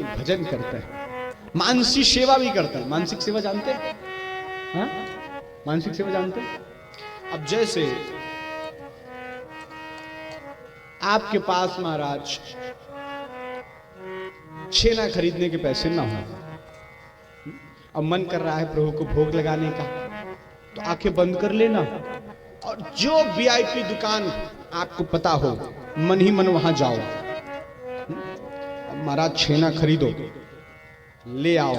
केवल भजन करता है, मानसिक सेवा भी करता है। मानसिक सेवा जानते हैं? हाँ, मानसिक सेवा जानते हैं? अब जैसे आपके पास महाराज छेना खरीदने के पैसे ना हो, अब मन कर रहा है प्रभु को भोग लगाने का, तो आंखें बंद कर लेना और जो वीआईपी दुकान आपको पता हो मन ही मन वहां जाओ। अब महाराज छेना खरीदो, ले आओ,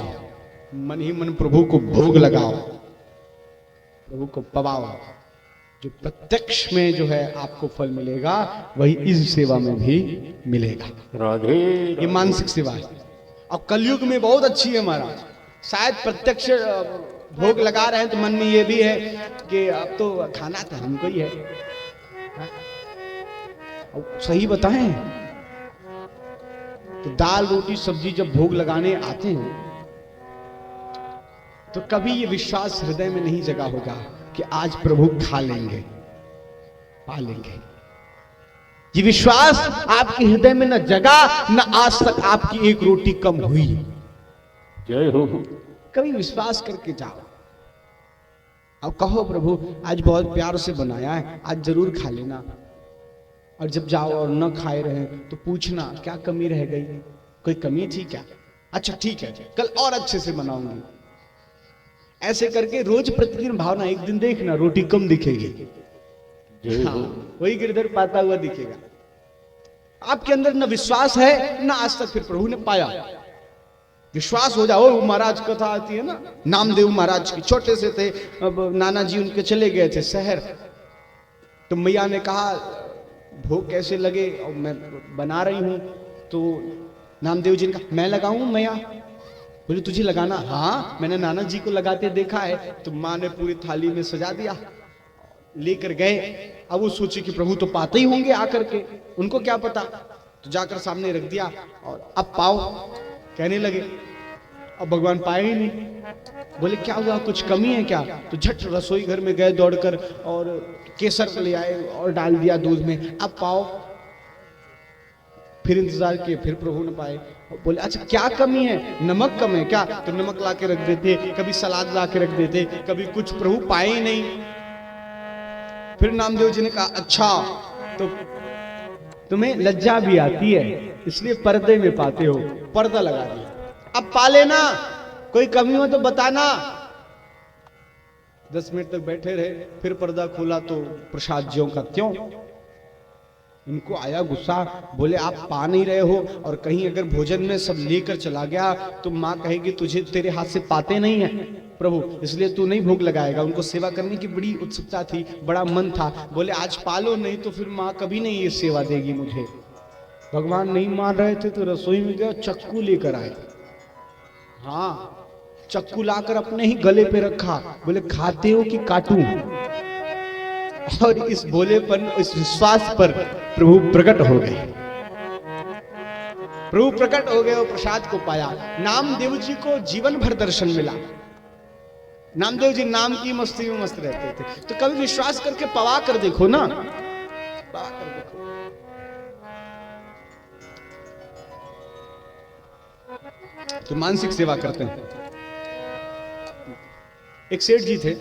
मन ही मन प्रभु को भोग लगाओ, प्रभु को पवाओ। जो प्रत्यक्ष में जो है आपको फल मिलेगा वही इस सेवा में भी मिलेगा। राधे, ये मानसिक सेवा है। और कलयुग में बहुत अच्छी है महाराज। शायद प्रत्यक्ष भोग लगा रहे हैं तो मन में ये भी है कि अब तो खाना तो हमको ही है। सही बताएं तो दाल रोटी सब्जी जब भोग लगाने आते हैं तो कभी ये विश्वास हृदय में नहीं जगा होगा कि आज प्रभु खा लेंगे, पा लेंगे। ये विश्वास आपके हृदय में न जगा, न आज तक आपकी एक रोटी कम हुई। जय हो। कभी विश्वास करके जाओ, अब कहो प्रभु आज बहुत प्यार से बनाया है, आज जरूर खा लेना। और जब जाओ और न खाए रहे तो पूछना क्या कमी रह गई, कोई कमी थी क्या? अच्छा ठीक है, कल और अच्छे से बनाऊंगी। ऐसे करके रोज प्रतिदिन भावना, एक दिन देखना रोटी कम दिखेगी, हाँ, वही गिरधर पाता हुआ दिखेगा। आपके अंदर न विश्वास है, न आज तक फिर प्रभु ने पाया। विश्वास हो जाओ। महाराज कथा आती है ना, नामदेव महाराज की, छोटे से थे, अब नाना जी उनके चले गए थे शहर, तो मैया ने कहा भोग कैसे लगे, और मैं बना रही हूं। तो नामदेव जी ने कहा मैं लगाऊं मैया? बोले तुझे लगाना? हाँ, मैंने नाना जी को लगाते देखा है। तो माँ ने पूरी थाली में सजा दिया, लेकर गए। अब वो सोचे कि प्रभु तो पाते ही होंगे आकर के, उनको क्या पता। तो जाकर सामने रख दिया और अब पाओ कहने लगे। अब भगवान पाए ही नहीं। बोले क्या हुआ, कुछ कमी है क्या? तो झट रसोई घर में गए दौड़कर और केसर ले आए और डाल दिया दूध में, अब पाओ। फिर इंतजार किए, फिर प्रभु ने पाए। बोले अच्छा क्या कमी है, नमक कम है क्या? तो नमक ला के रख देते, कभी सलाद ला के रख देते, कभी कुछ, प्रभु पाए ही नहीं। फिर नामदेव जी ने कहा अच्छा तो तुम्हें लज्जा भी आती है इसलिए पर्दे में पाते हो, पर्दा लगा दिया, अब पा लेना, कोई कमी हो तो बताना। 10 मिनट तक बैठे रहे, फिर पर्दा खोला तो प्रसाद ज्यों का त्यों। इनको आया गुस्सा, बोले आप पा नहीं रहे हो और कहीं अगर भोजन में सब लेकर चला गया तो माँ कहेगी तुझे, तेरे हाथ से पाते नहीं है प्रभु, इसलिए तू नहीं भोग लगाएगा। उनको सेवा करने की बड़ी उत्सुकता थी, बड़ा मन था। बोले आज पालो, नहीं तो फिर माँ कभी नहीं ये सेवा देगी मुझे। भगवान नहीं मान रहे थे तो रसोई में गया, चक्कू लेकर आए। हाँ, चक्कू लाकर अपने ही गले पे रखा। बोले खाते हो कि काटूं? और इस भोलेपन, इस विश्वास पर प्रभु प्रकट हो गए। प्रभु प्रकट हो गए और प्रसाद को पाया। नामदेव जी को जीवन भर दर्शन मिला। नामदेव जी नाम की मस्ती में मस्त रहते थे। तो कभी विश्वास करके पवा कर देखो ना, पवा कर देखो। तो मानसिक सेवा करते हैं। एक सेठ जी थे,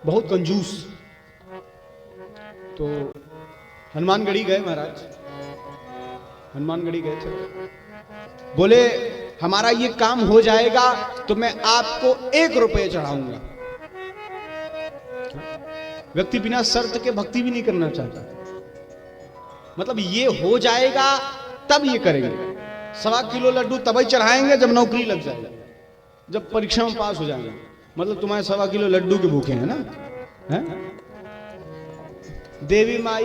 बहुत कंजूस। तो हनुमानगढ़ी गए महाराज, हनुमानगढ़ी गए थे। बोले हमारा ये काम हो जाएगा तो मैं आपको 1 रुपये चढ़ाऊंगा। व्यक्ति बिना शर्त के भक्ति भी नहीं करना चाहता, मतलब ये हो जाएगा तब ये करेंगे। 1.25 किलो लड्डू तभी चढ़ाएंगे जब नौकरी लग जाएगी, जब परीक्षा में पास हो जाएंगे। मतलब तुम्हारे 1.25 किलो लड्डू के भूखे हैं ना, है? देवी माई,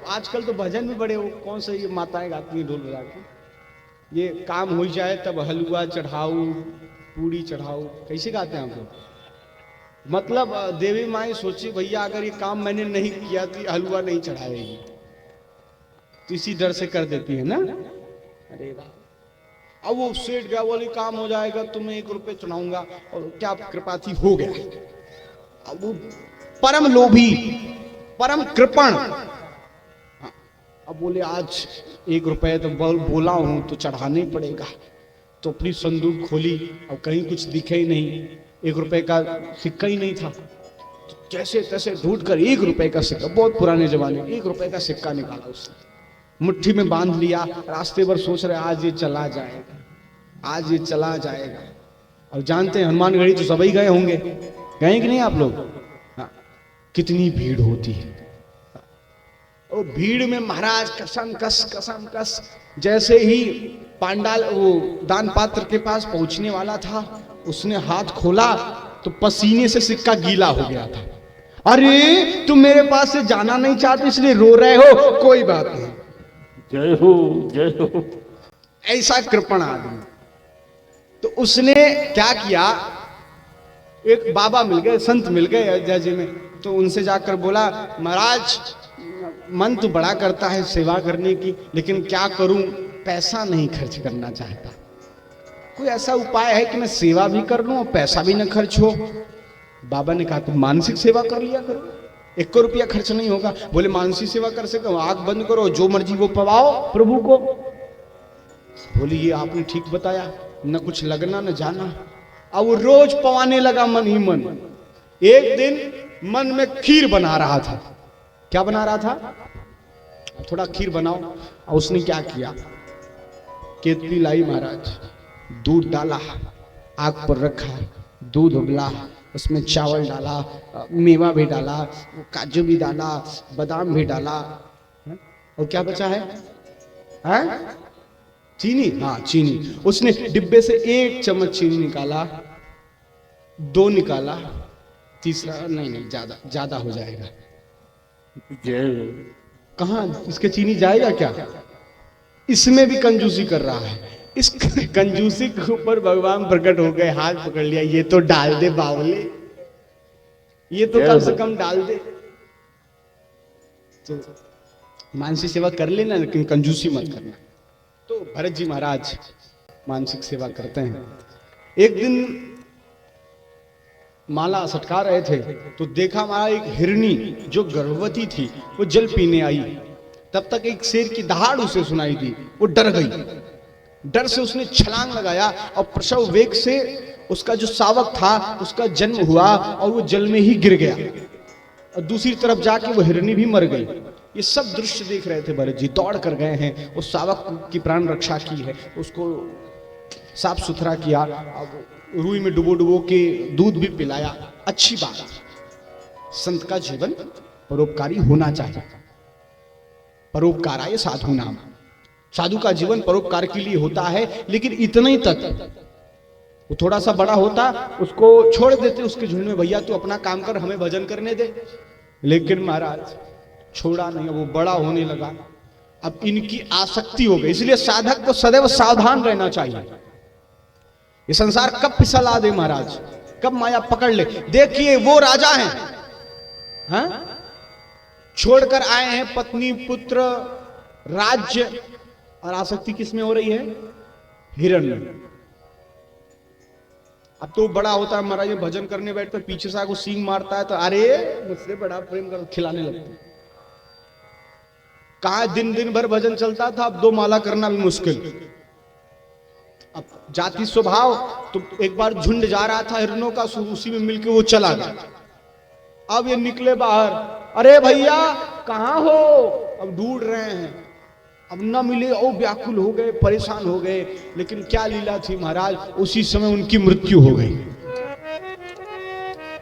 आजकल तो भजन भी बड़े, वो कौन से ये माताएं गाती हैं ढोल बजा के, ये काम हो जाए तब हलवा चढ़ाओ, पूड़ी चढ़ाओ, कैसे गाते हैं आप लोग? मतलब देवी माई सोची भैया अगर ये काम मैंने नहीं किया तो हलवा नहीं चढ़ाएगी, तो इसी डर से कर देती है ना। अरे अब वो सेठ गया, बोली काम हो जाएगा तो मैं 1 रुपये चढ़ाऊंगा, और क्या कृपा थी, हो गया। अब वो परम लोभी, परम कृपण, अब बोले आज 1 रुपए तो बोला हूं तो चढ़ाना ही पड़ेगा। तो अपनी संदूक खोली और कहीं कुछ दिखे ही नहीं, 1 रुपए का सिक्का ही नहीं था। तो जैसे तैसे ढूंढ कर 1 रुपए का सिक्का, बहुत पुराने जमाने, 1 रुपए का सिक्का निकाला उसने, मुट्ठी में बांध लिया। रास्ते पर सोच रहे आज ये चला जाएगा, आज ये चला जाएगा। और जानते हैं हनुमानगढ़ी तो सभी गए होंगे, गए कि नहीं आप लोग? हाँ, कितनी भीड़ होती है। वो भीड़ में महाराज कसम कस जैसे ही पांडाल वो दान पात्र के पास पहुंचने वाला था, उसने हाथ खोला तो पसीने से सिक्का गीला हो गया था। अरे तुम मेरे पास से जाना नहीं चाहते इसलिए रो रहे हो, कोई बात नहीं, जय हो जय हो। ऐसा कृपण आदमी। तो उसने क्या किया, एक बाबा मिल गए, संत मिल गए अयोध्या जी में, तो उनसे जाकर बोला महाराज मन तो बड़ा करता है सेवा करने की, लेकिन क्या करूं, पैसा नहीं खर्च करना चाहता। कोई ऐसा उपाय है कि मैं सेवा भी कर लूं और पैसा भी न खर्च हो? बाबा ने कहा तुम मानसिक सेवा कर लिया करो, 1 रुपया खर्च नहीं होगा। बोले मानसिक सेवा कर सको, आंख बंद करो, जो मर्जी वो पवाओ प्रभु को। बोले ये आपने ठीक बताया, न कुछ लगना न जाना। अब वो रोज पवाने लगा मन ही मन। एक दिन मन में खीर बना रहा था। क्या बना रहा था? थोड़ा खीर बनाओ। और उसने क्या किया, केतली लाई महाराज, दूध डाला, आग पर रखा, दूध उबला, उसमें चावल डाला, मेवा भी डाला, काजू भी डाला, बादाम भी डाला, और क्या बचा है? चीनी। हाँ चीनी। उसने डिब्बे से 1 चम्मच चीनी निकाला, 2 निकाला, तीसरा नहीं ज्यादा हो जाएगा। कहाँ इसके चीनी जाएगा क्या? इसमें भी कंजूसी कर रहा है। इस कंजूसी के ऊपर भगवान प्रकट हो गए, हाथ पकड़ लिया, ये तो डाल दे बावले, ये तो कम से कम डाल दे। तो मानसिक सेवा कर लेना, लेकिन कंजूसी मत करना। तो भरत जी महाराज मानसिक सेवा करते हैं। एक दिन माला सटका रहे थे तो देखा वहां एक हिरनी जो गर्भवती थी वो जल पीने आई। तब तक एक शेर की दहाड़ उसे सुनाई दी, वो डर गई। डर से उसने छलांग लगाया और प्रसव वेग से उसका जो शावक था उसका जन्म हुआ और वो जल में ही गिर गया। और दूसरी तरफ जाके वो हिरनी भी मर गई। ये सब दृश्य देख रहे थे भरत जी, दौड़ कर गए हैं, उस शावक की प्राण रक्षा की है, उसको साफ सुथरा किया, रूई में डुबो के दूध भी पिलाया। अच्छी बात, संत का जीवन परोपकारी होना चाहिए। परोपकाराय साधु नाम, साधु का जीवन परोपकार के लिए होता है। लेकिन इतना ही तक, वो थोड़ा सा बड़ा होता उसको छोड़ देते उसके झुंड में, भैया तू अपना काम कर, हमें भजन करने दे। लेकिन महाराज छोड़ा नहीं, वो बड़ा होने लगा। अब इनकी आसक्ति हो गई। इसलिए साधक को सदैव सावधान रहना चाहिए। ये संसार कब फिसला दे महाराज, कब माया पकड़ ले। देखिए वो राजा हैं, हाँ? छोड़कर आए हैं पत्नी, पुत्र, राज्य, और आसक्ति किसमें हो रही है? हिरण में। अब तो बड़ा होता है महाराज, ये भजन करने बैठता है, पीछे से आगे सींग मारता है तो अरे मुझसे बड़ा प्रेम कर, खिलाने लगते। कहा दिन भर भजन चलता था, अब 2 माला करना भी मुश्किल। अब जाति स्वभाव, तो एक बार झुंड जा रहा था हिरणों का, उसी में मिलके वो चला गया। अब ये निकले बाहर, अरे भैया कहाँ हो? अब ढूंढ रहे हैं, अब न मिले, ओ व्याकुल हो गए, परेशान हो गए। लेकिन क्या लीला थी महाराज, उसी समय उनकी मृत्यु हो गई।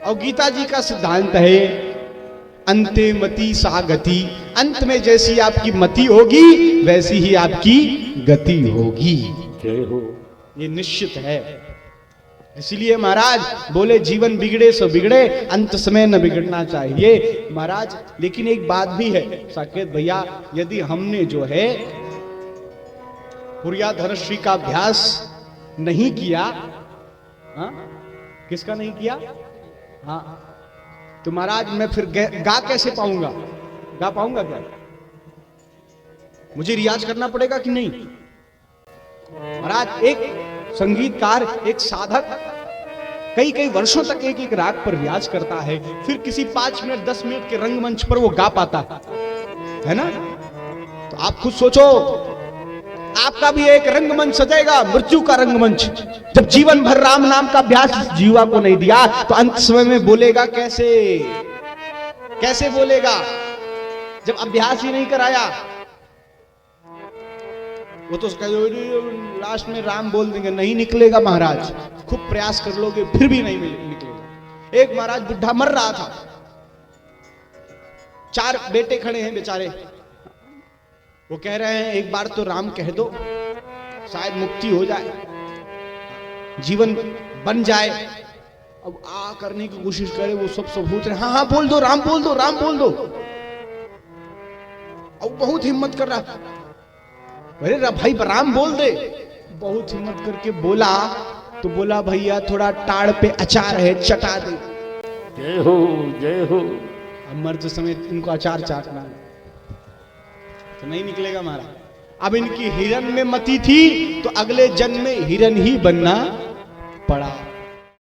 और गीता जी का सिद्धांत है अंते मति सा गति, अंत में जैसी आपकी मति होगी वैसी ही आपकी गति होगी। जय हो। ये निश्चित है। इसलिए महाराज बोले जीवन बिगड़े सो बिगड़े, अंत समय न बिगड़ना चाहिए महाराज। लेकिन एक बात भी है साकेत भैया, यदि हमने जो है पुरिया धनुश्री का अभ्यास नहीं किया, हाँ? किसका नहीं किया? हाँ, तो महाराज मैं फिर गा कैसे पाऊंगा? गा पाऊंगा क्या? मुझे रियाज करना पड़ेगा कि नहीं? महाराज एक संगीतकार, एक साधक कई वर्षों तक एक राग पर रियाज करता है, फिर किसी 5 मिनट 10 मिनट के रंगमंच पर वो गा पाता है ना? तो आप खुद सोचो आपका भी एक रंगमंच सजेगा, मृत्यु का रंगमंच। जब जीवन भर राम नाम का अभ्यास जीवा को नहीं दिया तो अंत समय में बोलेगा कैसे? कैसे बोलेगा जब अभ्यास ही नहीं कराया? वो तो लास्ट में राम बोल देंगे, नहीं निकलेगा महाराज, खूब प्रयास कर लोगे फिर भी नहीं निकलेगा। एक महाराज बुढ़ा मर रहा था, 4 बेटे खड़े हैं बेचारे, वो कह रहे हैं एक बार तो राम कह दो, शायद मुक्ति हो जाए, जीवन बन जाए। अब आ करने की कोशिश करे, वो सब पूछ रहे, हाँ हाँ बोल दो, राम बोल दो, राम बोल दो। अब बहुत हिम्मत कर रहा, अरे भाई राम बोल दे। बहुत हिम्मत करके बोला तो बोला भैया थोड़ा टाड़ पे अचार है, चटा दे। जय हो, जय हो। अब मर्द समेत इनको अचार चाटना तो नहीं निकलेगा महाराज। अब इनकी हिरन में मति थी तो अगले जन्म में हिरन ही बनना पड़ा।